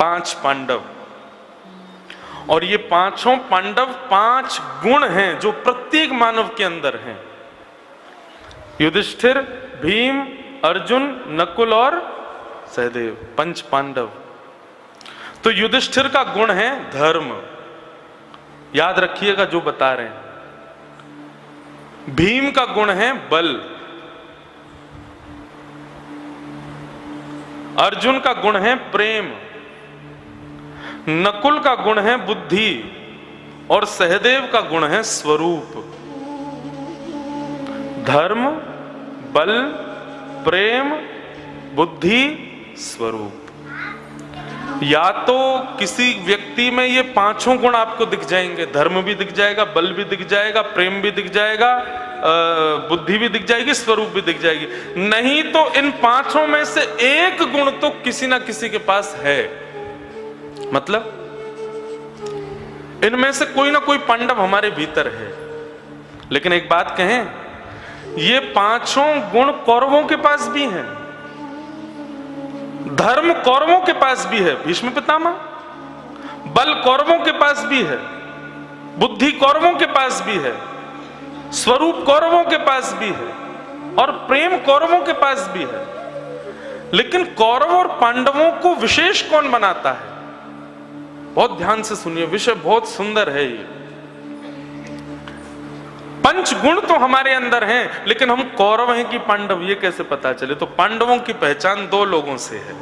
5 पांडव, और ये पांचों पांडव 5 गुण हैं जो प्रत्येक मानव के अंदर हैं। युधिष्ठिर, भीम, अर्जुन, नकुल और सहदेव, 5 पांडव। तो युधिष्ठिर का गुण है धर्म, याद रखिएगा जो बता रहे हैं। भीम का गुण है बल, अर्जुन का गुण है प्रेम, नकुल का गुण है बुद्धि, और सहदेव का गुण है स्वरूप। धर्म, बल, प्रेम, बुद्धि, स्वरूप। या तो किसी व्यक्ति में ये पांचों गुण आपको दिख जाएंगे, धर्म भी दिख जाएगा, बल भी दिख जाएगा, प्रेम भी दिख जाएगा, बुद्धि भी दिख जाएगी, स्वरूप भी दिख जाएगी। नहीं तो इन पांचों में से एक गुण तो किसी ना किसी के पास है। मतलब इनमें से कोई ना कोई पांडव हमारे भीतर है। लेकिन एक बात कहें, ये पांचों गुण कौरवों के पास भी हैं। धर्म कौरवों के पास भी है, भीष्म पितामह। बल कौरवों के पास भी है, बुद्धि कौरवों के पास भी है, स्वरूप कौरवों के पास भी है, और प्रेम कौरवों के पास भी है। लेकिन कौरव और पांडवों को विशेष कौन बनाता है? बहुत ध्यान से सुनिए, विषय बहुत सुंदर है ये। 5 गुण तो हमारे अंदर हैं, लेकिन हम कौरव हैं कि पांडव, ये कैसे पता चले? तो पांडवों की पहचान 2 लोगों से है।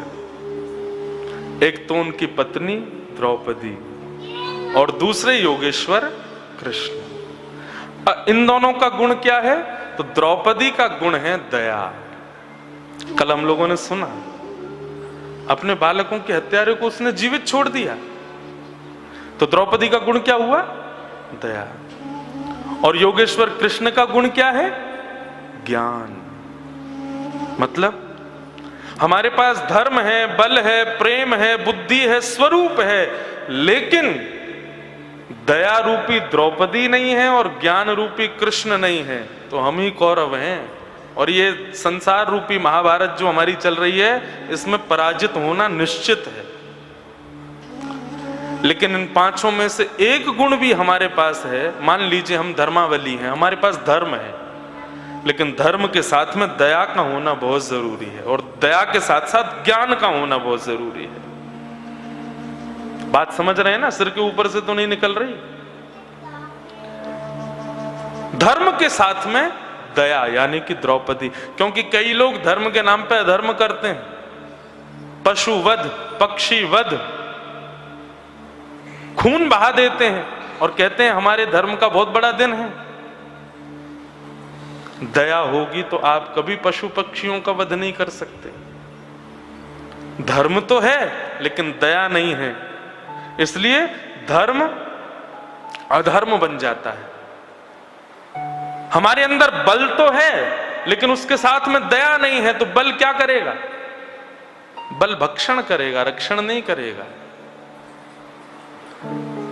एक तो उनकी पत्नी द्रौपदी, और दूसरे योगेश्वर कृष्ण। इन दोनों का गुण क्या है? तो द्रौपदी का गुण है दया। कल हम लोगों ने सुना, अपने बालकों के हत्यारे को उसने जीवित छोड़ दिया। तो द्रौपदी का गुण क्या हुआ? दया। और योगेश्वर कृष्ण का गुण क्या है? ज्ञान। मतलब हमारे पास धर्म है, बल है, प्रेम है, बुद्धि है, स्वरूप है, लेकिन दया रूपी द्रौपदी नहीं है और ज्ञान रूपी कृष्ण नहीं है। तो हम ही कौरव हैं। और ये संसार रूपी महाभारत जो हमारी चल रही है, इसमें पराजित होना निश्चित है। लेकिन इन पांचों में से एक गुण भी हमारे पास है। मान लीजिए हम धर्मावली हैं, हमारे पास धर्म है, लेकिन धर्म के साथ में दया का होना बहुत जरूरी है, और दया के साथ साथ ज्ञान का होना बहुत जरूरी है। बात समझ रहे हैं ना? सिर के ऊपर से तो नहीं निकल रही। धर्म के साथ में दया, यानी कि द्रौपदी। क्योंकि कई लोग धर्म के नाम पे अधर्म करते हैं, पशु वध, पक्षी वध, खून बहा देते हैं और कहते हैं हमारे धर्म का बहुत बड़ा दिन है। दया होगी तो आप कभी पशु पक्षियों का वध नहीं कर सकते। धर्म तो है लेकिन दया नहीं है, इसलिए धर्म अधर्म बन जाता है। हमारे अंदर बल तो है लेकिन उसके साथ में दया नहीं है, तो बल क्या करेगा? बल भक्षण करेगा, रक्षण नहीं करेगा।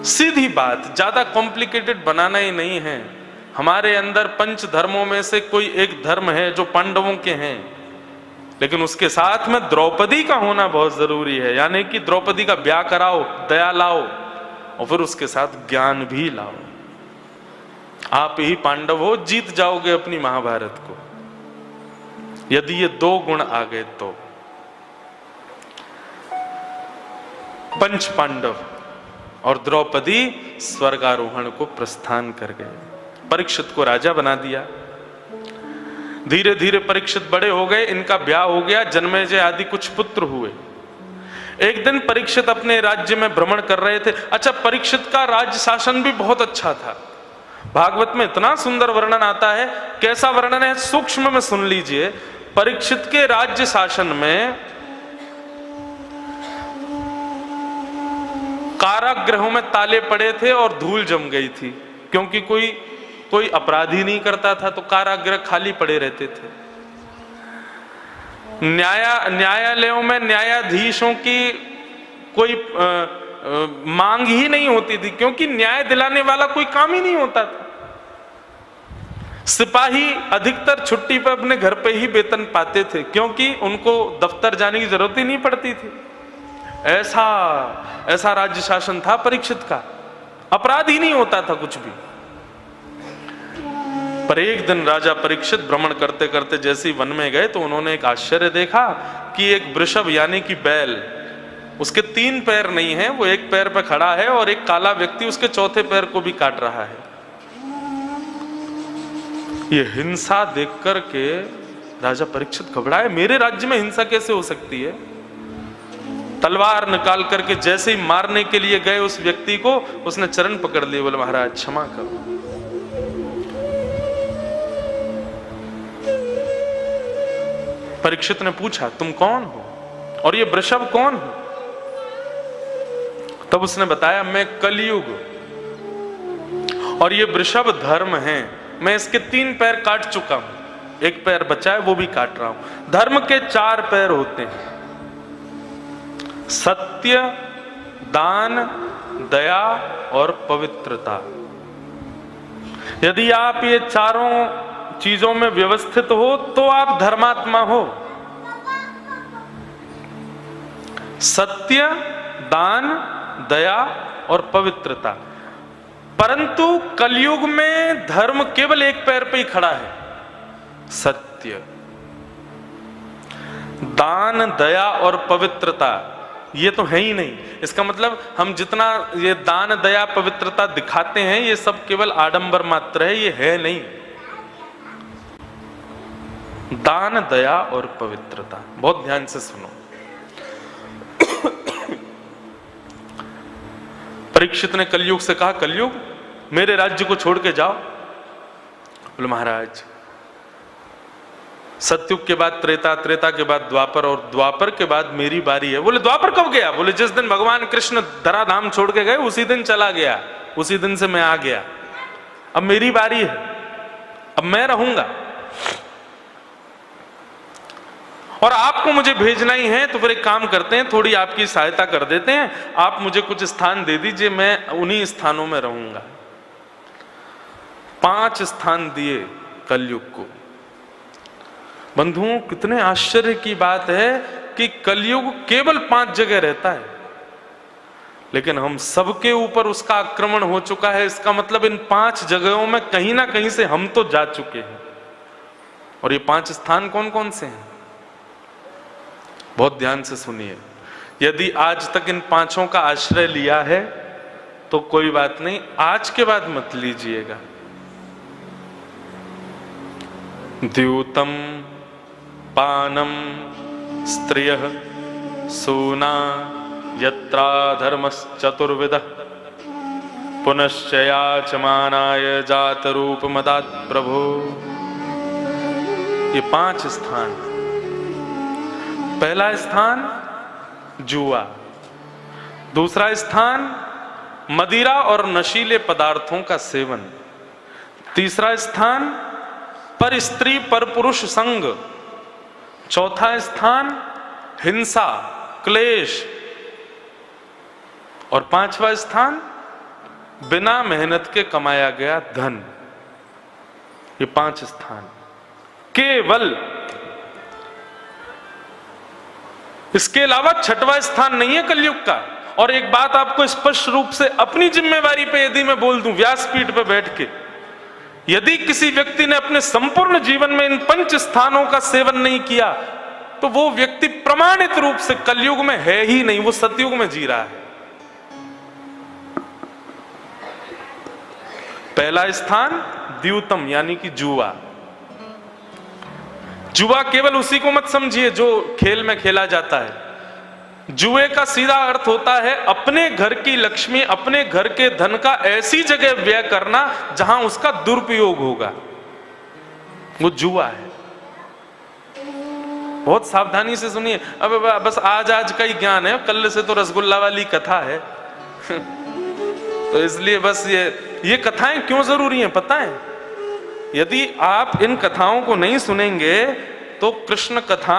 सीधी बात, ज्यादा कॉम्प्लिकेटेड बनाना ही नहीं है। हमारे अंदर 5 धर्मों में से कोई एक धर्म है जो पांडवों के हैं, लेकिन उसके साथ में द्रौपदी का होना बहुत जरूरी है। यानी कि द्रौपदी का ब्याह कराओ, दया लाओ, और फिर उसके साथ ज्ञान भी लाओ। आप ही पांडव हो, जीत जाओगे अपनी महाभारत को, यदि ये 2 गुण आ गए तो। 5 पांडव और द्रौपदी स्वर्गारोहण को प्रस्थान कर गए। परीक्षित को राजा बना दिया। धीरे धीरे परीक्षित बड़े हो गए, इनका ब्याह हो गया, जन्मेजय आदि कुछ पुत्र हुए। एक दिन परीक्षित अपने राज्य में भ्रमण कर रहे थे। अच्छा, परीक्षित का राज्य शासन भी बहुत अच्छा था। भागवत में इतना सुंदर वर्णन आता है। कैसा वर्णन है? सूक्ष्म में सुन लीजिए। परीक्षित के राज्य शासन में कारागृहों में ताले पड़े थे और धूल जम गई थी, क्योंकि कोई अपराधी नहीं करता था, तो कारागृह खाली पड़े रहते थे। न्यायालयों में न्यायाधीशों की कोई मांग ही नहीं होती थी, क्योंकि न्याय दिलाने वाला कोई काम ही नहीं होता था। सिपाही अधिकतर छुट्टी पर अपने घर पे ही वेतन पाते थे, क्योंकि उनको दफ्तर जाने की जरूरत ही नहीं पड़ती थी। ऐसा ऐसा राज्य शासन था परीक्षित का, अपराध ही नहीं होता था कुछ भी। पर एक दिन राजा परीक्षित भ्रमण करते करते जैसे ही वन में गए तो उन्होंने एक आश्चर्य देखा कि एक वृषभ यानी कि बैल, उसके 3 पैर नहीं है, वो एक पैर पे खड़ा है और एक काला व्यक्ति उसके चौथे पैर को भी काट रहा है। ये हिंसा देख करके राजा परीक्षित घबराए, मेरे राज्य में हिंसा कैसे हो सकती है। तलवार निकाल करके जैसे ही मारने के लिए गए उस व्यक्ति को, उसने चरण पकड़ लिए, बोले महाराज क्षमा करो। परीक्षित ने पूछा तुम कौन हो और ये वृषभ कौन हो? तब उसने बताया मैं कलयुग और ये वृषभ धर्म है, मैं इसके 3 पैर काट चुका हूं, एक पैर बचा है वो भी काट रहा हूं। धर्म के 4 पैर होते हैं, सत्य, दान, दया और पवित्रता। यदि आप ये चारों चीजों में व्यवस्थित हो तो आप धर्मात्मा हो। सत्य, दान, दया और पवित्रता। परंतु कलयुग में धर्म केवल एक पैर पे ही खड़ा है, सत्य। दान, दया और पवित्रता ये तो है ही नहीं। इसका मतलब हम जितना ये दान, दया, पवित्रता दिखाते हैं ये सब केवल आडंबर मात्र है, ये है नहीं। दान, दया और पवित्रता, बहुत ध्यान से सुनो। परीक्षित ने कलयुग से कहा कलयुग मेरे राज्य को छोड़ के जाओ। बोले महाराज सतयुग के बाद त्रेता, त्रेता के बाद द्वापर और द्वापर के बाद मेरी बारी है। बोले द्वापर कब गया? बोले जिस दिन भगवान कृष्ण धराधाम छोड़ के गए उसी दिन चला गया, उसी दिन से मैं आ गया, अब मेरी बारी है, अब मैं रहूंगा और आपको मुझे भेजना ही है। तो फिर एक काम करते हैं, थोड़ी आपकी सहायता कर देते हैं, आप मुझे कुछ स्थान दे दीजिए, मैं उन्हीं स्थानों में रहूंगा। 5 स्थान दिए कलयुग को। बंधुओं कितने आश्चर्य की बात है कि कलयुग केवल 5 जगह रहता है, लेकिन हम सबके ऊपर उसका आक्रमण हो चुका है। इसका मतलब इन 5 जगहों में कहीं ना कहीं से हम तो जा चुके हैं। और ये 5 स्थान कौन कौन से हैं? बहुत ध्यान से सुनिए। यदि आज तक इन 5 का आश्रय लिया है तो कोई बात नहीं, आज के बाद मत लीजिएगा। द्यूतम, पानम, स्त्रियः, सूना, यत्रा धर्मश्चतुर्विधः, पुनश्च याचमानाय जात रूप मदात् प्रभो। ये 5 स्थान। पहला स्थान जुआ, दूसरा स्थान मदिरा और नशीले पदार्थों का सेवन, तीसरा स्थान पर स्त्री पर पुरुष संग, चौथा स्थान हिंसा, क्लेश और 5वां स्थान बिना मेहनत के कमाया गया धन। ये 5 स्थान केवल। इसके अलावा 6वां स्थान नहीं है कलयुग का। और एक बात आपको स्पष्ट रूप से अपनी जिम्मेवारी पे यदि मैं बोल दूं व्यासपीठ पे बैठ के, यदि किसी व्यक्ति ने अपने संपूर्ण जीवन में इन 5 स्थानों का सेवन नहीं किया तो वो व्यक्ति प्रमाणित रूप से कलयुग में है ही नहीं, वो सतयुग में जी रहा है। पहला स्थान द्यूतम यानी कि जुआ। जुआ केवल उसी को मत समझिए जो खेल में खेला जाता है। जुए का सीधा अर्थ होता है अपने घर की लक्ष्मी, अपने घर के धन का ऐसी जगह व्यय करना जहां उसका दुरुपयोग होगा, वो जुआ है। बहुत सावधानी से सुनिए। अब बस आज का ही ज्ञान है, कल से तो रसगुल्ला वाली कथा है तो इसलिए बस ये कथाएं क्यों जरूरी हैं पता है? यदि आप इन कथाओं को नहीं सुनेंगे तो कृष्ण कथा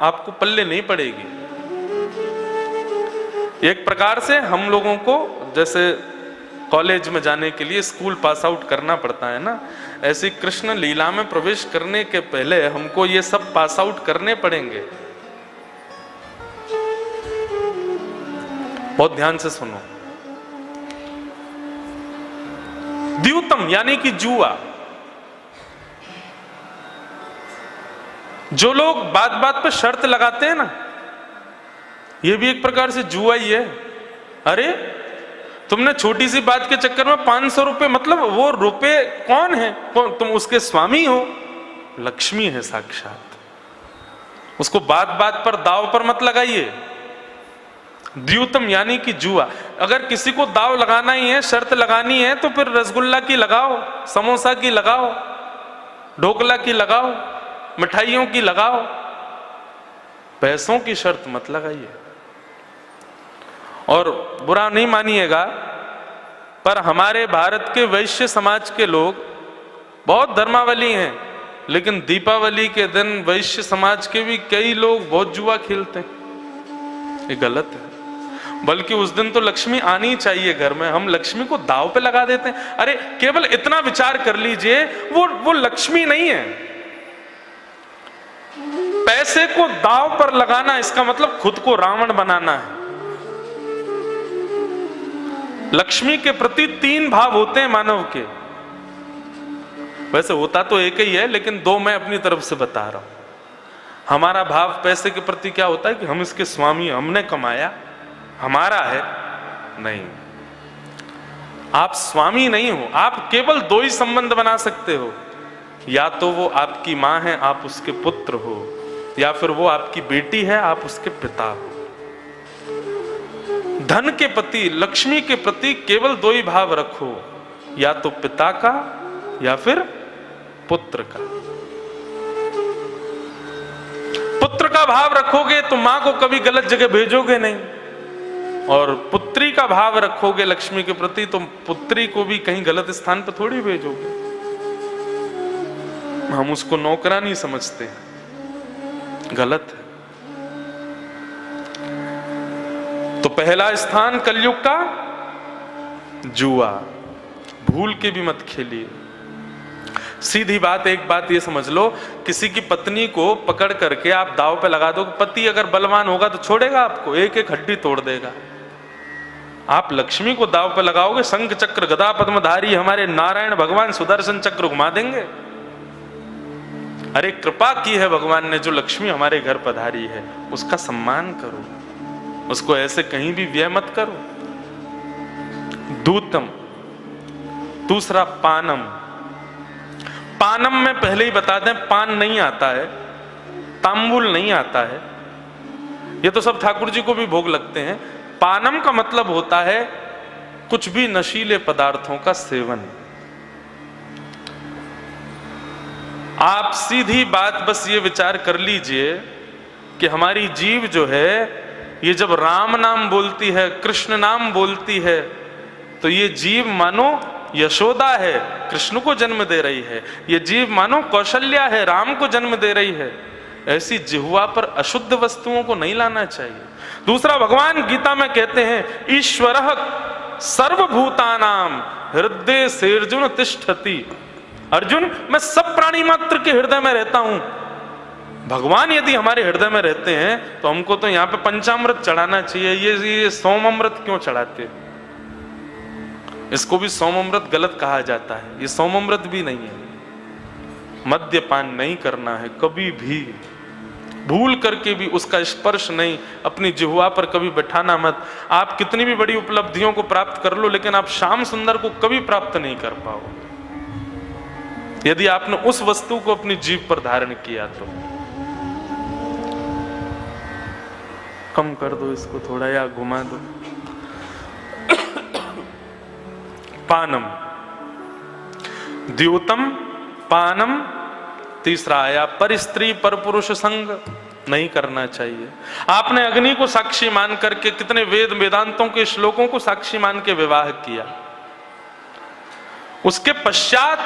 आपको पल्ले नहीं पड़ेगी। एक प्रकार से हम लोगों को जैसे कॉलेज में जाने के लिए स्कूल पास आउट करना पड़ता है ना, ऐसी कृष्ण लीला में प्रवेश करने के पहले हमको ये सब पास आउट करने पड़ेंगे। बहुत ध्यान से सुनो। द्यूतम यानी कि जुआ। जो लोग बात बात पे शर्त लगाते हैं ना, ये भी एक प्रकार से जुआ ही है। अरे तुमने छोटी सी बात के चक्कर में 500 रुपए, मतलब वो रुपए कौन है? तुम उसके स्वामी हो, लक्ष्मी है साक्षात। उसको बात बात पर दाव पर मत लगाइए। द्यूतम यानी कि जुआ। अगर किसी को दाव लगाना ही है, शर्त लगानी है, तो फिर रसगुल्ला की लगाओ, समोसा की लगाओ, ढोकला की लगाओ, मिठाइयों की लगाओ, पैसों की शर्त मत लगाइए। और बुरा नहीं मानिएगा, पर हमारे भारत के वैश्य समाज के लोग बहुत धर्मावली हैं, लेकिन दीपावली के दिन वैश्य समाज के भी कई लोग बहुत जुआ खेलते हैं। ये गलत है। बल्कि उस दिन तो लक्ष्मी आनी चाहिए घर में, हम लक्ष्मी को दाव पे लगा देते हैं। अरे केवल इतना विचार कर लीजिए, वो लक्ष्मी नहीं है। पैसे को दाव पर लगाना, इसका मतलब खुद को रावण बनाना है। लक्ष्मी के प्रति 3 भाव होते हैं मानव के। वैसे होता तो एक ही है, लेकिन 2 मैं अपनी तरफ से बता रहा हूं। हमारा भाव पैसे के प्रति क्या होता है कि हम इसके स्वामी, हमने कमाया, हमारा है। नहीं, आप स्वामी नहीं हो। आप केवल 2 ही संबंध बना सकते हो, या तो वो आपकी मां है, आप उसके पुत्र हो, या फिर वो आपकी बेटी है, आप उसके पिता हो। धन के प्रति, लक्ष्मी के प्रति केवल 2 ही भाव रखो, या तो पिता का या फिर पुत्र का। पुत्र का भाव रखोगे तो मां को कभी गलत जगह भेजोगे नहीं, और पुत्री का भाव रखोगे लक्ष्मी के प्रति तो पुत्री को भी कहीं गलत स्थान पर थोड़ी भेजोगे। हम उसको नौकरानी समझते हैं, गलत है। तो पहला स्थान कलयुग का जुआ, भूल के भी मत खेलिए। सीधी बात, एक बात ये समझ लो, किसी की पत्नी को पकड़ करके आप दाव पे लगा दो, पति अगर बलवान होगा तो छोड़ेगा आपको, एक एक हड्डी तोड़ देगा। आप लक्ष्मी को दाव पे लगाओगे, शंख चक्र गदा पद्मधारी हमारे नारायण भगवान सुदर्शन चक्र घुमा देंगे। अरे कृपा की है भगवान ने, जो लक्ष्मी हमारे घर पधारी है, उसका सम्मान करो, उसको ऐसे कहीं भी व्यय मत करो। दूतम। दूसरा पानम। पानम में पहले ही बता दें, पान नहीं आता है, तांबुल नहीं आता है, ये तो सब ठाकुर जी को भी भोग लगते हैं। पानम का मतलब होता है कुछ भी नशीले पदार्थों का सेवन। आप सीधी बात बस ये विचार कर लीजिए कि हमारी जीव जो है, ये जब राम नाम बोलती है, कृष्ण नाम बोलती है, तो ये जीव मानो यशोदा है, कृष्ण को जन्म दे रही है। ये जीव मानो कौशल्या है, राम को जन्म दे रही है। ऐसी जिह्वा पर अशुद्ध वस्तुओं को नहीं लाना चाहिए। दूसरा, भगवान गीता में कहते हैं, ईश्वरः सर्वभूतानां हृदय सेर्जुन तिष्ठति। अर्जुन, मैं सब प्राणी मात्र के हृदय में रहता हूं। भगवान यदि हमारे हृदय में रहते हैं तो हमको तो यहाँ पे पंचामृत चढ़ाना चाहिए। ये सोमामृत क्यों चढ़ाते? इसको भी सोमामृत गलत कहा जाता है, ये सोमामृत भी नहीं है। मद्यपान नहीं करना है कभी भी, भूल करके भी उसका स्पर्श नहीं, अपनी जिह्वा पर कभी बैठाना मत। आप कितनी भी बड़ी उपलब्धियों को प्राप्त कर लो, लेकिन आप श्याम सुंदर को कभी प्राप्त नहीं कर पाओ यदि आपने उस वस्तु को अपनी जीभ पर धारण किया तो। कम कर दो इसको थोड़ा, या घुमा दो। पानम, द्यूतम, पानम। तीसरा आया पर स्त्री पर पुरुष संग, नहीं करना चाहिए। आपने अग्नि को साक्षी मान करके, कितने वेद वेदांतों के श्लोकों को साक्षी मान के विवाह किया, उसके पश्चात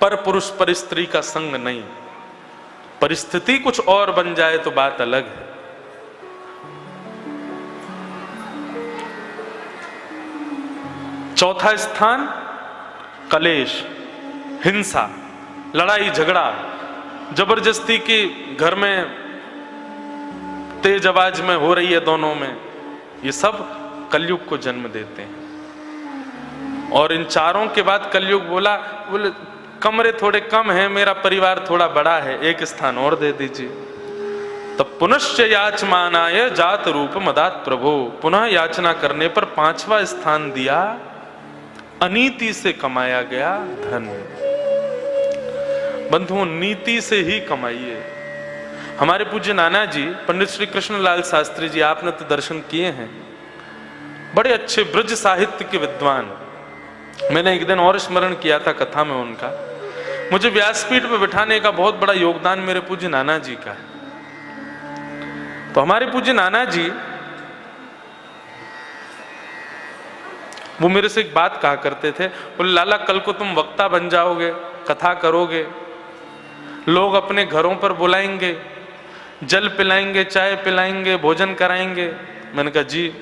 पर पुरुष पर स्त्री का संग नहीं। परिस्थिति कुछ और बन जाए तो बात अलग है। चौथा स्थान कलेश, हिंसा, लड़ाई झगड़ा, जबरदस्ती की घर में तेज आवाज में हो रही है दोनों में, ये सब कलयुग को जन्म देते हैं। और इन चारों के बाद कलयुग बोले कमरे थोड़े कम हैं, मेरा परिवार थोड़ा बड़ा है, एक स्थान और दे दीजिए। तब पुनश्च याचमानाय जात रूप मदात प्रभो, पुनः याचना करने पर 5वां स्थान दिया अनीति से कमाया गया धन। बंधुओं, नीति से ही कमाइए। हमारे पूज्य नाना जी पंडित श्री कृष्णलाल शास्त्री जी, आपने तो दर्शन किए हैं, बड़े अच्छे ब्रज साहित्य के विद्वान। मैंने एक दिन और स्मरण किया था कथा में उनका। मुझे व्यासपीठ पर बिठाने का बहुत बड़ा योगदान मेरे पूज्य नाना जी का है। तो हमारे पूज्य नाना जी वो मेरे से एक बात कहा करते थे, बोले लाला कल को तुम वक्ता बन जाओगे, कथा करोगे, लोग अपने घरों पर बुलाएंगे, जल पिलाएंगे, चाय पिलाएंगे, भोजन कराएंगे। मैंने कहा जी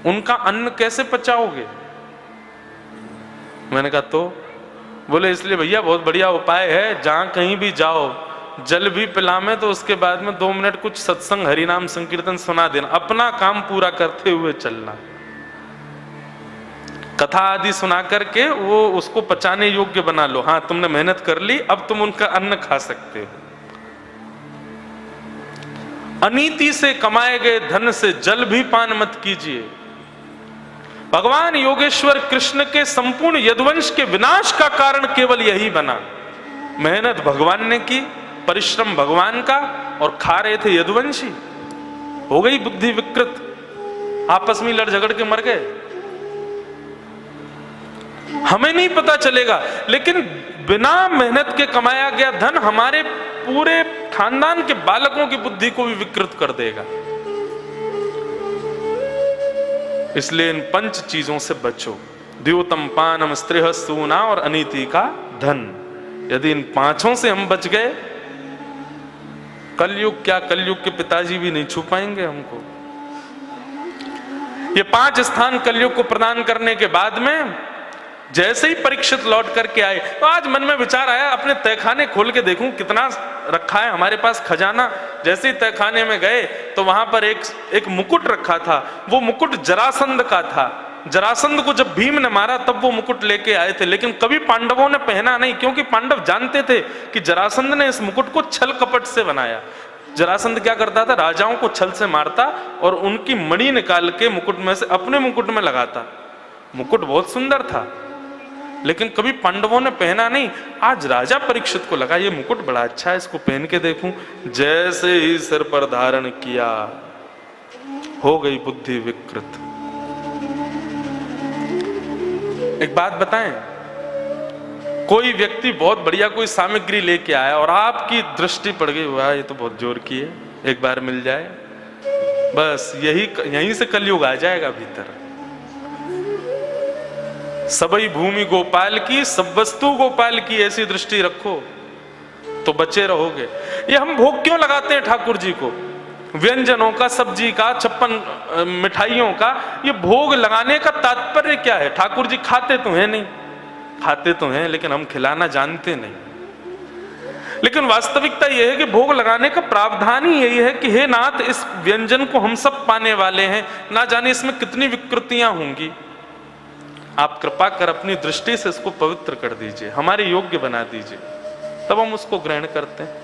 उनका अन्न कैसे पचाओगे? मैंने कहा तो बोले इसलिए भैया बहुत बढ़िया उपाय है, जहां कहीं भी जाओ जल भी पिलामे तो उसके बाद में 2 मिनट कुछ सत्संग हरिनाम संकीर्तन सुना देना, अपना काम पूरा करते हुए चलना। कथा आदि सुना करके वो उसको पचाने योग्य बना लो। हाँ तुमने मेहनत कर ली, अब तुम उनका अन्न खा सकते हो। अनीति से कमाए गए धन से जल भी पान मत कीजिए। भगवान योगेश्वर कृष्ण के संपूर्ण यदुवंश के विनाश का कारण केवल यही बना। मेहनत भगवान ने की, परिश्रम भगवान का, और खा रहे थे यदुवंशी। हो गई बुद्धि विकृत, आपस में लड़ झगड़ के मर गए। हमें नहीं पता चलेगा, लेकिन बिना मेहनत के कमाया गया धन हमारे पूरे खानदान के बालकों की बुद्धि को भी विकृत कर देगा। इसलिए इन 5 चीजों से बचो। द्योतम पानम स्त्रीह सूना और अनीति का धन। यदि इन 5 से हम बच गए, कलयुग क्या, कलयुग के पिताजी भी नहीं छू पाएंगे हमको। ये 5 स्थान कलयुग को प्रदान करने के बाद में जैसे ही परीक्षित लौट करके आए, तो आज मन में विचार आया अपने तहखाने खोल के देखूं कितना रखा है हमारे पास खजाना। जैसे ही तहखाने में गए तो वहां पर एक मुकुट रखा था। वो मुकुट जरासंध का था। जरासंध को जब भीम ने मारा तब वो मुकुट लेके आए थे, लेकिन कभी पांडवों ने पहना नहीं, क्योंकि पांडव जानते थे कि जरासंध ने इस मुकुट को छल कपट से बनाया। जरासंध क्या करता था, राजाओं को छल से मारता और उनकी मणि निकाल के मुकुट में से अपने मुकुट में लगाता। मुकुट बहुत सुंदर था, लेकिन कभी पांडवों ने पहना नहीं। आज राजा परीक्षित को लगा ये मुकुट बड़ा अच्छा है, इसको पहन के देखूं। जैसे ही सिर पर धारण किया, हो गई बुद्धि विकृत। एक बात बताएं, कोई व्यक्ति बहुत बढ़िया कोई सामग्री लेके आया और आपकी दृष्टि पड़ गई, वाह ये तो बहुत जोर की है, एक बार मिल जाए, बस यहीं से कलयुग आ जाएगा भीतर। सबई भूमि गोपाल की, सब वस्तु गोपाल की, ऐसी दृष्टि रखो तो बचे रहोगे। ये हम भोग क्यों लगाते हैं ठाकुर जी को? व्यंजनों का, सब्जी का, 56 मिठाइयों का, ये भोग लगाने का तात्पर्य क्या है? ठाकुर जी खाते तो हैं नहीं, खाते तो हैं लेकिन हम खिलाना जानते नहीं। लेकिन वास्तविकता यह है कि भोग लगाने का प्रावधान ही यही है कि हे नाथ, इस व्यंजन को हम सब पाने वाले हैं, ना जाने इसमें कितनी विकृतियां होंगी। आप कृपा कर अपनी दृष्टि से इसको पवित्र कर दीजिए, हमारे योग्य बना दीजिए, तब हम उसको ग्रहण करते हैं।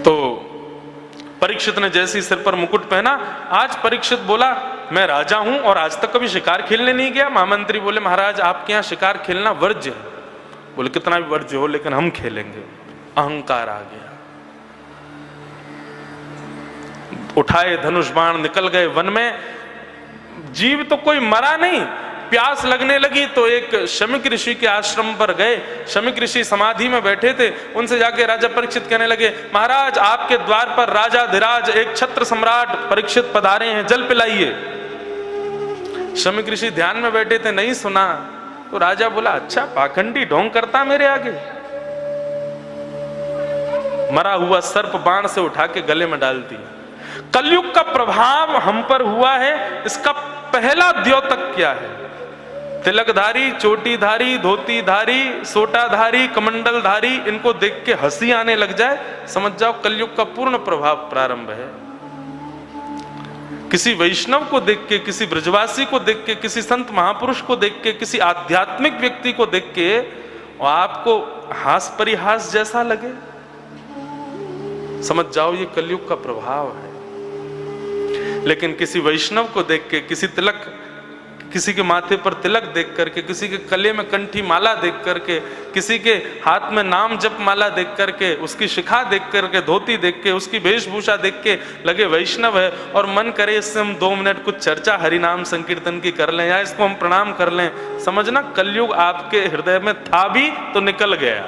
तो परीक्षित ने जैसे ही सिर पर मुकुट पहना, आज परीक्षित बोला मैं राजा हूं और आज तक कभी शिकार खेलने नहीं गया। महामंत्री बोले महाराज आपके यहां शिकार खेलना वर्ज्य है। बोले कितना भी वर्ज्य हो लेकिन हम खेलेंगे। अहंकार आ गया, उठाए धनुष बाण, निकल गए वन में। जीव तो कोई मरा नहीं, प्यास लगने लगी तो एक शमिक ऋषि के आश्रम पर गए। शमिक ऋषि समाधि में बैठे थे, उनसे जाके राजा परीक्षित कहने लगे महाराज आपके द्वार पर राजा धीराज एक छत्र सम्राट परीक्षित पधारे हैं, जल पिलाइए। शमिक ऋषि ध्यान में बैठे थे, नहीं सुना। तो राजा बोला अच्छा पाखंडी ढोंग करता मेरे आगे। मरा हुआ सर्प बाण से उठा के गले में डाल दिया। कलयुग का प्रभाव हम पर हुआ है, इसका पहला द्योतक क्या है? तिलकधारी, चोटीधारी, धोतीधारी, सोटाधारी, कमंडलधारी, इनको देख के हंसी आने लग जाए, समझ जाओ कलयुग का पूर्ण प्रभाव प्रारंभ है। किसी वैष्णव को देख के, किसी ब्रजवासी को देख के, किसी संत महापुरुष को देख के, किसी आध्यात्मिक व्यक्ति को देख के और आपको हास परिहास जैसा लगे, समझ जाओ ये कलयुग का प्रभाव है। लेकिन किसी वैष्णव को देख के, किसी के माथे पर तिलक देख करके, किसी के गले में कंठी माला देख करके, किसी के हाथ में नाम जप माला देख करके, उसकी शिखा देख करके, धोती देख के, उसकी वेशभूषा देख के लगे वैष्णव है, और मन करे इससे हम 2 मिनट कुछ चर्चा हरिनाम संकीर्तन की कर लें या इसको हम प्रणाम कर लें, समझना कलयुग आपके हृदय में था भी तो निकल गया।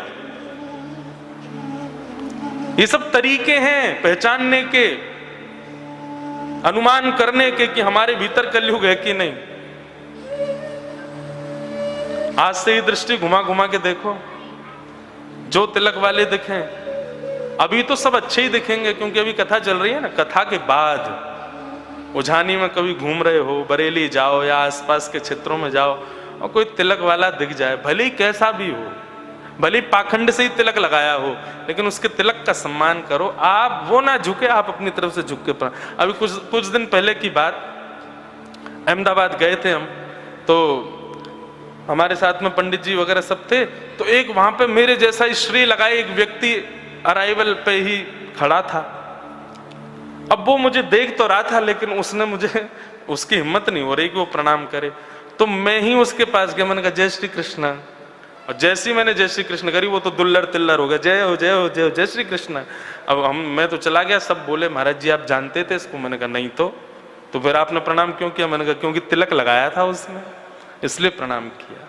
ये सब तरीके हैं पहचानने के, अनुमान करने के कि हमारे भीतर कलयुग है कि नहीं। आज से ही दृष्टि घुमा घुमा के देखो, जो तिलक वाले दिखें, अभी तो सब अच्छे ही दिखेंगे क्योंकि अभी कथा चल रही है ना। कथा के बाद उझानी में कभी घूम रहे हो, बरेली जाओ या आसपास के क्षेत्रों में जाओ और कोई तिलक वाला दिख जाए, भले ही कैसा भी हो, भले ही पाखंड से ही तिलक लगाया हो, लेकिन उसके तिलक का सम्मान करो। आप वो ना झुके, आप अपनी तरफ से झुक के। अभी कुछ दिन पहले की बात, अहमदाबाद गए थे हम, तो हमारे साथ में पंडित जी वगैरह सब थे, तो एक वहां पे मेरे जैसा श्री लगाए एक व्यक्ति अराइवल पे ही खड़ा था। अब वो मुझे देख तो रहा था, लेकिन उसने मुझे, उसकी हिम्मत नहीं हो रही कि वो प्रणाम करे, तो मैं ही उसके पास गया। मैंने कहा जय श्री कृष्ण, और जैसे ही मैंने जय श्री कृष्ण करी वो तो दुल्लर तिल्लर हो गया, जय हो जय हो जय हो, जय श्री कृष्ण। अब मैं तो चला गया, सब बोले महाराज जी आप जानते थे इसको। मैंने कहा नहीं तो फिर आपने प्रणाम क्यों किया? मैंने कहा क्योंकि तिलक लगाया था उसने, इसलिए प्रणाम किया।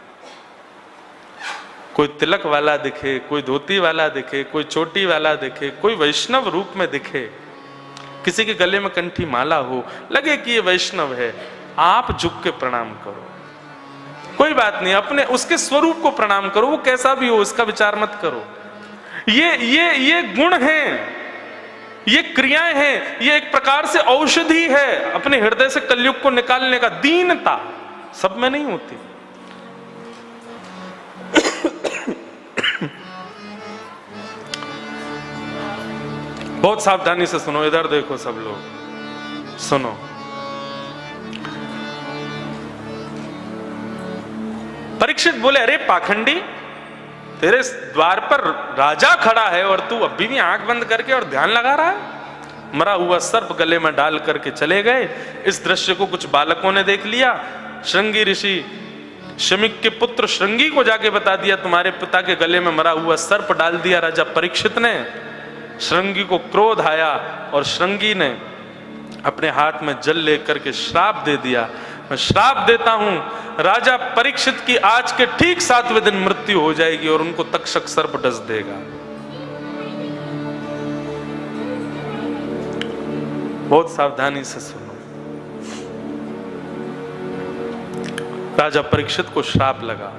कोई तिलक वाला दिखे, कोई धोती वाला दिखे, कोई चोटी वाला दिखे, कोई वैष्णव रूप में दिखे, किसी के गले में कंठी माला हो, लगे कि ये वैष्णव है, आप झुक के प्रणाम करो, कोई बात नहीं, अपने उसके स्वरूप को प्रणाम करो, वो कैसा भी हो इसका विचार मत करो। ये गुण हैं, ये क्रियाएं हैं, ये एक प्रकार से औषधि है अपने हृदय से कलयुग को निकालने का। दीनता सब में नहीं होती। बहुत सावधानी से सुनो, इधर देखो सब लोग सुनो। परीक्षित बोले अरे पाखंडी, तेरे द्वार पर राजा खड़ा है और तू अभी भी आंख बंद करके और ध्यान लगा रहा है। मरा हुआ सर्प गले में डाल करके चले गए। इस दृश्य को कुछ बालकों ने देख लिया। श्रृंगी ऋषि शमिक के पुत्र श्रृंगी को जाके बता दिया तुम्हारे पिता के गले में मरा हुआ सर्प डाल दिया राजा परीक्षित ने। श्रृंगी को क्रोध आया और श्रृंगी ने अपने हाथ में जल लेकर के श्राप दे दिया। मैं श्राप देता हूं राजा परीक्षित की आज के ठीक 7वें दिन मृत्यु हो जाएगी और उनको तक्षक सर्प डस देगा। बहुत सावधानी से सुनो। राजा परीक्षित को श्राप लगा।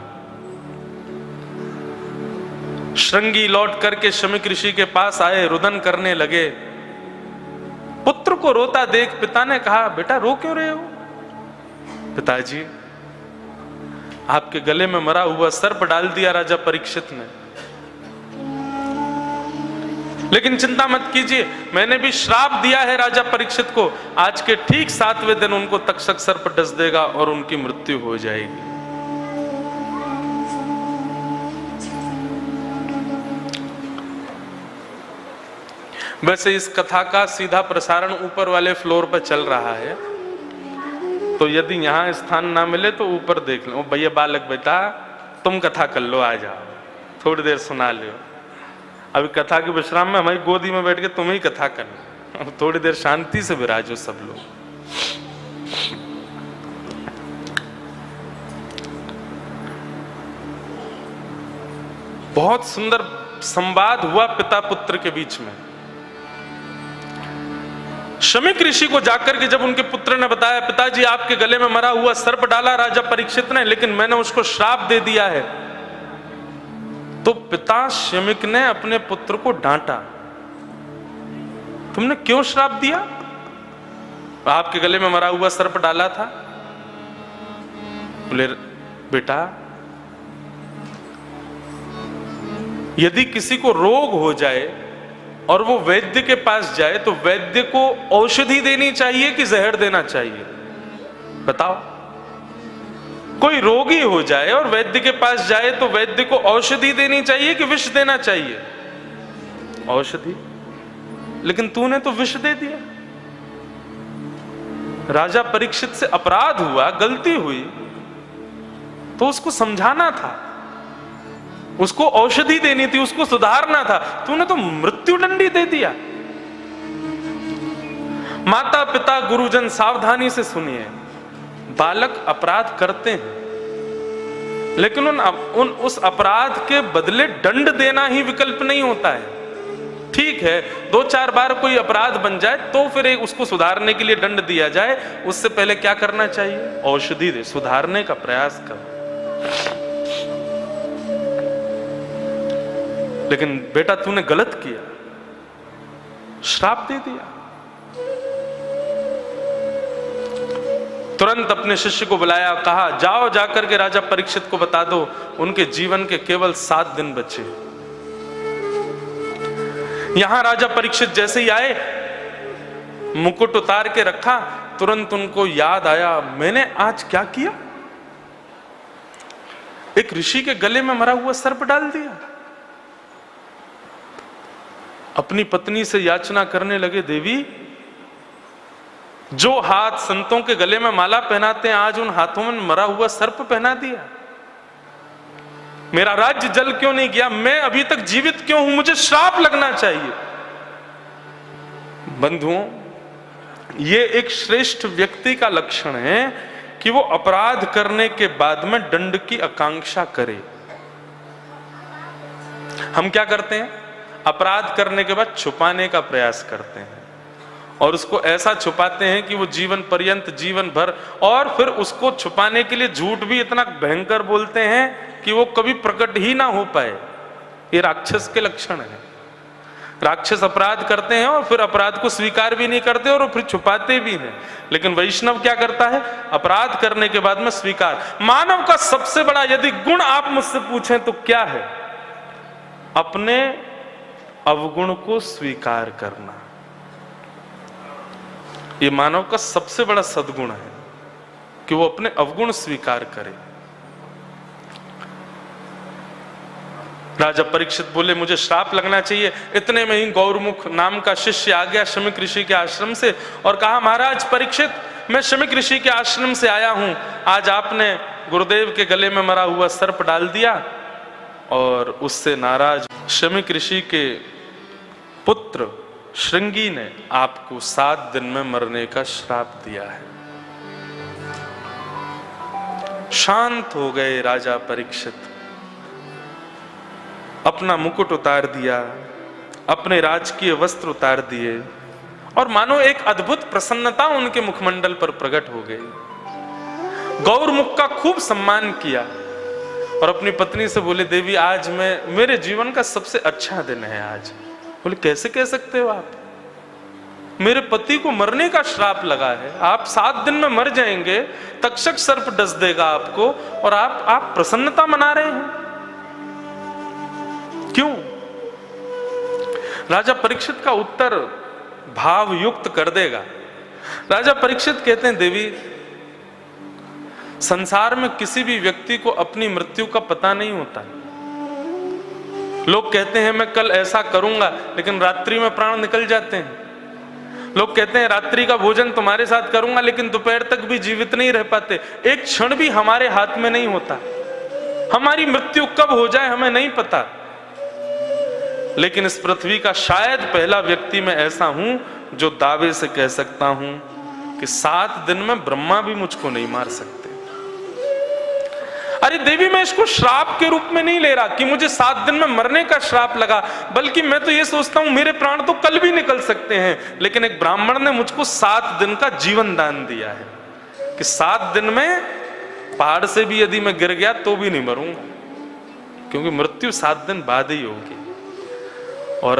श्रृंगी लौट करके शमिक ऋषि के पास आए, रुदन करने लगे। पुत्र को रोता देख पिता ने कहा बेटा रो क्यों रहे हो? पिताजी आपके गले में मरा हुआ सर्प डाल दिया राजा परीक्षित ने, लेकिन चिंता मत कीजिए, मैंने भी श्राप दिया है राजा परीक्षित को, आज के ठीक 7वें दिन उनको तक्षक सर्प डस देगा और उनकी मृत्यु हो जाएगी। वैसे इस कथा का सीधा प्रसारण ऊपर वाले फ्लोर पर चल रहा है, तो यदि यहां स्थान ना मिले तो ऊपर देख लो। भैया बालक बेटा तुम कथा कर लो, आ जाओ थोड़ी देर सुना लो। अभी कथा के विश्राम में हमारी गोदी में बैठ के तुम ही कथा करना, थोड़ी देर शांति से विराजो सब लोग। बहुत सुंदर संवाद हुआ पिता पुत्र के बीच में। शमिक ऋषि को जाकर के जब उनके पुत्र ने बताया पिताजी आपके गले में मरा हुआ सर्प डाला राजा परीक्षित ने, लेकिन मैंने उसको श्राप दे दिया है, तो पिता शमिक ने अपने पुत्र को डांटा, तुमने क्यों श्राप दिया? आपके गले में मरा हुआ सर्प डाला था। बोले बेटा, यदि किसी को रोग हो जाए और वो वैद्य के पास जाए तो वैद्य को औषधि देनी चाहिए कि जहर देना चाहिए? बताओ। कोई रोगी हो जाए और वैद्य के पास जाए तो वैद्य को औषधि देनी चाहिए कि विष देना चाहिए? औषधि। लेकिन तूने तो विष दे दिया। राजा परीक्षित से अपराध हुआ, गलती हुई, तो उसको समझाना था, उसको औषधि देनी थी, उसको सुधारना था। तूने तो मृत्युदंडी दे दिया। माता पिता गुरुजन सावधानी से सुनिए, बालक अपराध करते हैं, लेकिन उस अपराध के बदले दंड देना ही विकल्प नहीं होता है। ठीक है, 2-4 बार कोई अपराध बन जाए तो फिर उसको सुधारने के लिए दंड दिया जाए। उससे पहले क्या करना चाहिए? औषधि दे, सुधारने का प्रयास कर। लेकिन बेटा तूने गलत किया, श्राप दे दिया। तुरंत अपने शिष्य को बुलाया, कहा जाओ जाकर के राजा परीक्षित को बता दो उनके जीवन के केवल 7 दिन बचे। यहां राजा परीक्षित जैसे ही आए, मुकुट उतार के रखा, तुरंत उनको याद आया, मैंने आज क्या किया? एक ऋषि के गले में मरा हुआ सर्प डाल दिया। अपनी पत्नी से याचना करने लगे, देवी जो हाथ संतों के गले में माला पहनाते हैं, आज उन हाथों में मरा हुआ सर्प पहना दिया। मेरा राज्य जल क्यों नहीं गया? मैं अभी तक जीवित क्यों हूं? मुझे श्राप लगना चाहिए। बंधुओं, ये एक श्रेष्ठ व्यक्ति का लक्षण है कि वो अपराध करने के बाद में दंड की आकांक्षा करे। हम क्या करते हैं? अपराध करने के बाद छुपाने का प्रयास करते हैं और उसको ऐसा छुपाते हैं कि वो जीवन पर्यंत, जीवन भर, और फिर उसको छुपाने के लिए झूठ भी इतना भयंकर बोलते हैं कि वो कभी प्रकट ही ना हो पाए। ये राक्षस के लक्षण है। राक्षस अपराध करते हैं और फिर अपराध को स्वीकार भी नहीं करते और फिर छुपाते भी हैं। लेकिन वैष्णव क्या करता है? अपराध करने के बाद में स्वीकार। मानव का सबसे बड़ा यदि गुण आप मुझसे पूछें तो क्या है? अपने अवगुण को स्वीकार करना। ये मानव का सबसे बड़ा सद्गुण है कि वो अपने अवगुण स्वीकार करे। राजा परीक्षित बोले, मुझे श्राप लगना चाहिए। इतने में ही गौरमुख नाम का शिष्य आ गया शमीक ऋषि के आश्रम से और कहा, महाराज परीक्षित, मैं शमीक ऋषि के आश्रम से आया हूं। आज आपने गुरुदेव के गले में मरा हुआ सर्प डाल दिया और उससे नाराज शमीक ऋषि के पुत्र श्रृंगी ने आपको 7 दिन में मरने का श्राप दिया है। शांत हो गए राजा परीक्षित, अपना मुकुट उतार दिया, अपने राजकीय वस्त्र उतार दिए और मानो एक अद्भुत प्रसन्नता उनके मुखमंडल पर प्रकट हो गई। गौरमुख का खूब सम्मान किया और अपनी पत्नी से बोले, देवी आज मेरे जीवन का सबसे अच्छा दिन है आज। बोले, कैसे कह सकते हो आप? मेरे पति को मरने का श्राप लगा है, आप 7 दिन में मर जाएंगे, तक्षक सर्प डस देगा आपको और आप प्रसन्नता मना रहे हैं, क्यों? राजा परीक्षित का उत्तर भाव युक्त कर देगा। राजा परीक्षित कहते हैं, देवी संसार में किसी भी व्यक्ति को अपनी मृत्यु का पता नहीं होता। लोग कहते हैं मैं कल ऐसा करूंगा, लेकिन रात्रि में प्राण निकल जाते हैं। लोग कहते हैं रात्रि का भोजन तुम्हारे साथ करूंगा, लेकिन दोपहर तक भी जीवित नहीं रह पाते। एक क्षण भी हमारे हाथ में नहीं होता। हमारी मृत्यु कब हो जाए हमें नहीं पता। लेकिन इस पृथ्वी का शायद पहला व्यक्ति मैं ऐसा हूं जो दावे से कह सकता हूं कि 7 दिन में ब्रह्मा भी मुझको नहीं मार सकते। अरे देवी, मैं इसको श्राप के रूप में नहीं ले रहा कि मुझे 7 दिन में मरने का श्राप लगा, बल्कि मैं तो ये सोचता हूं मेरे प्राण तो कल भी निकल सकते हैं, लेकिन एक ब्राह्मण ने मुझको 7 दिन का जीवन दान दिया है कि 7 दिन में पहाड़ से भी यदि मैं गिर गया तो भी नहीं मरूंगा, क्योंकि मृत्यु 7 दिन बाद ही होगी। और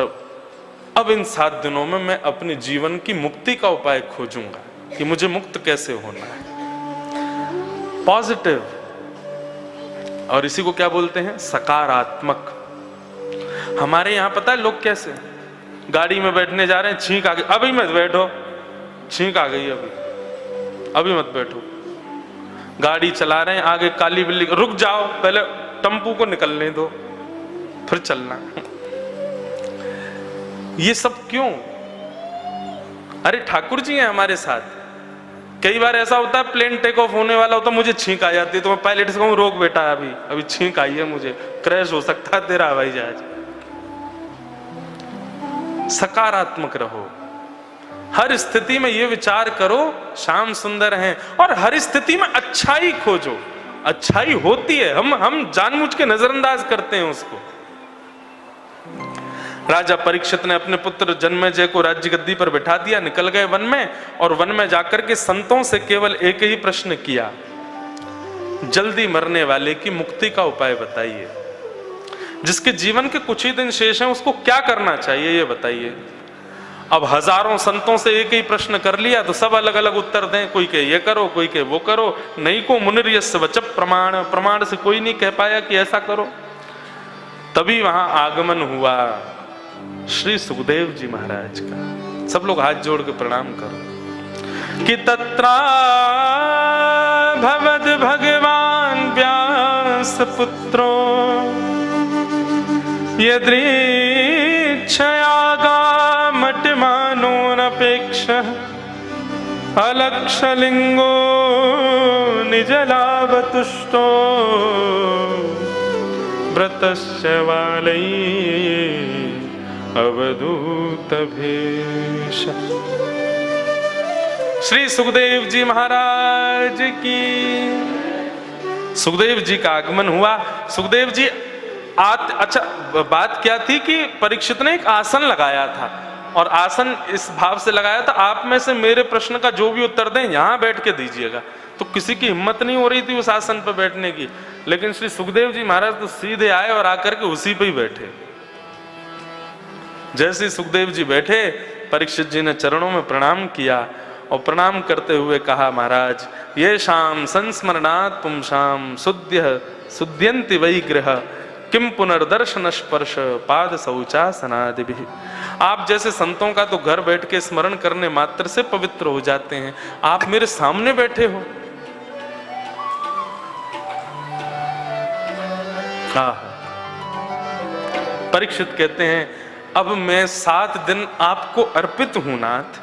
अब इन 7 दिनों में मैं अपने जीवन की मुक्ति का उपाय खोजूंगा कि मुझे मुक्त कैसे होना है। पॉजिटिव, और इसी को क्या बोलते हैं? सकारात्मक। हमारे यहां पता है लोग कैसे, गाड़ी में बैठने जा रहे हैं, छींक आ गई, अभी मत बैठो, छींक आ गई, अभी मत बैठो। गाड़ी चला रहे हैं, आगे काली बिल्ली, रुक जाओ, पहले टम्पू को निकलने दो फिर चलना। ये सब क्यों? अरे ठाकुर जी हैं हमारे साथ। कई बार ऐसा होता है प्लेन टेक ऑफ होने वाला होता, मुझे छींक आ जाती है, तो मैं पायलट से कहूं रोक बेटा, अभी छींक आई है मुझे, क्रैश हो सकता है तेरा हवाई जहाज। सकारात्मक रहो, हर स्थिति में ये विचार करो श्याम सुंदर हैं, और हर स्थिति में अच्छाई खोजो। अच्छाई होती है, हम जानबूझ के नजरअंदाज करते हैं उसको। राजा परीक्षित ने अपने पुत्र जन्मेजय को राज्य गद्दी पर बिठा दिया, निकल गए वन में, और वन में जाकर के संतों से केवल एक ही प्रश्न किया, जल्दी मरने वाले की मुक्ति का उपाय बताइए। जिसके जीवन के कुछ ही दिन शेष हैं उसको क्या करना चाहिए ये बताइए। अब हजारों संतों से एक ही प्रश्न कर लिया तो सब अलग अलग उत्तर दें, कोई के ये करो, कोई के वो करो। नहीं को मुनिर्यस्य वचः प्रमाण, प्रमाण से कोई नहीं कह पाया कि ऐसा करो। तभी वहां आगमन हुआ श्री सुखदेव जी महाराज का। सब लोग हाथ जोड़ के प्रणाम करो। कि तत्रा भवद भगवान व्यास पुत्रो यदृच्छयागामटिमानोऽनपेक्ष अलक्षलिंगो निजलाभतुष्टो व्रतस्य वालै अवधूत भेष। श्री सुखदेव जी महाराज की। सुखदेव जी का आगमन हुआ। सुखदेव जी अच्छा बात क्या थी कि परीक्षित ने एक आसन लगाया था, और आसन इस भाव से लगाया था, आप में से मेरे प्रश्न का जो भी उत्तर दें यहां बैठ के दीजिएगा। तो किसी की हिम्मत नहीं हो रही थी उस आसन पर बैठने की, लेकिन श्री सुखदेव जी महाराज तो सीधे आए और आकर के उसी पे ही बैठे। जैसे सुखदेव जी बैठे, परीक्षित जी ने चरणों में प्रणाम किया, और प्रणाम करते हुए कहा, महाराज ये शाम संस्मरणात् पुंसाम शुद्ध्यन्ति वै गृह किम पुनर्दर्शन स्पर्श पाद शौचासनादिभिः। आप जैसे संतों का तो घर बैठ के स्मरण करने मात्र से पवित्र हो जाते हैं, आप मेरे सामने बैठे हो। परीक्षित कहते हैं, अब मैं 7 दिन आपको अर्पित हूं नाथ,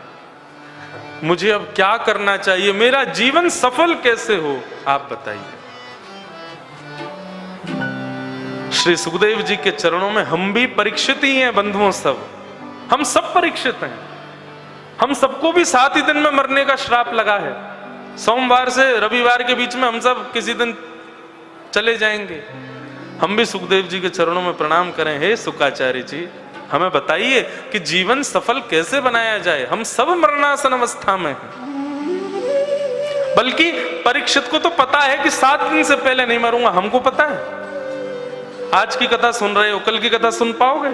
मुझे अब क्या करना चाहिए, मेरा जीवन सफल कैसे हो आप बताइए। श्री सुखदेव जी के चरणों में हम भी परीक्षित ही हैं बंधुओं, हम सब परीक्षित हैं। हम सबको भी 7 ही दिन में मरने का श्राप लगा है। सोमवार से रविवार के बीच में हम सब किसी दिन चले जाएंगे। हम भी सुखदेव जी के चरणों में प्रणाम करें, हे सुखाचार्य जी हमें बताइए कि जीवन सफल कैसे बनाया जाए, हम सब मरणासन अवस्था में हैं। बल्कि परीक्षित को तो पता है कि 7 दिन से पहले नहीं मरूंगा, हमको पता है। आज की कथा सुन रहे हो, कल की कथा सुन पाओगे?